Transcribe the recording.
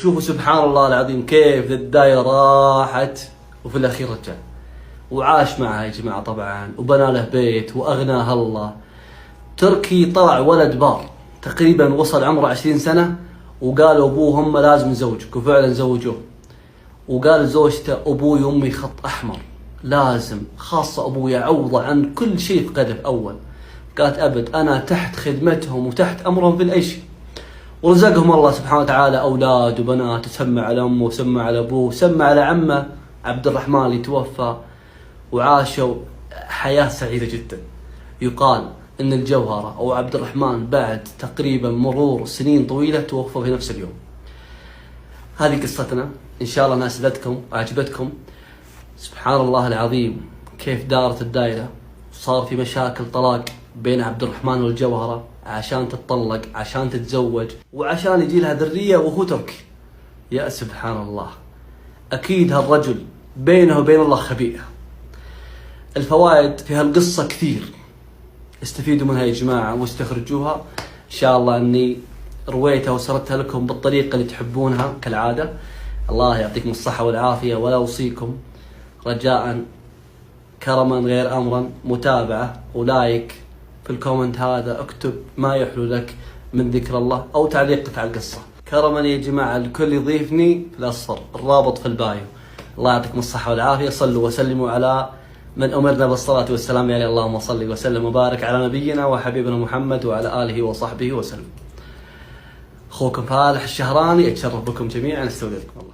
شوفوا سبحان الله العظيم كيف الدايرة راحت وفي الأخير رجع وعاش معها يا جماعة طبعا، وبنى له بيت وأغناه الله. تركي طلع ولد بار تقريبا، وصل عمره 20 سنة وقالوا أبوه هم لازم نزوجك، وفعلا زوجوه. وقال زوجته أبوي وأمي خط أحمر لازم، خاصة أبوي عوضة عن كل شيء فقده في أول. قالت أبد، أنا تحت خدمتهم وتحت أمرهم في أي شيء. ورزقهم الله سبحانه وتعالى أولاد وبنات، وسمى على أمه وسمى على أبوه وسمى على عمه عبد الرحمن اللي توفى، وعاشوا حياة سعيدة جدا. يقال إن الجوهرة أو عبد الرحمن بعد تقريبا مرور سنين طويلة توفى في نفس اليوم. هذه قصتنا، إن شاء الله أنها أسعدتكم وعجبتكم. سبحان الله العظيم كيف دارت الدائرة، صار في مشاكل طلاق بين عبد الرحمن والجوهرة عشان تتطلق، عشان تتزوج، وعشان يجي لها ذرية وهو تركي. يا سبحان الله، أكيد هالرجل بينه وبين الله خبيئة. الفوائد في هالقصة كثير، استفيدوا منها يا جماعة واستخرجوها. إن شاء الله أني رويتها وسردتها لكم بالطريقة اللي تحبونها كالعادة. الله يعطيكم الصحة والعافية. ولا أوصيكم رجاء كرما غير أمرا متابعة ولايك في الكومنت هذا، اكتب ما يحلو لك من ذكر الله أو تعليقك على القصة. كرما يا جماعة الكل يضيفني في الأصفر، الرابط في البايو. الله يعطيكم الصحة والعافية. صلوا وسلموا على من أمرنا بالصلاة والسلام عليه. اللهم صل وسلم وبارك على نبينا وحبيبنا محمد وعلى آله وصحبه وسلم. أخوكم فالح الشهراني، أتشرف بكم جميعا. استودعكم الله.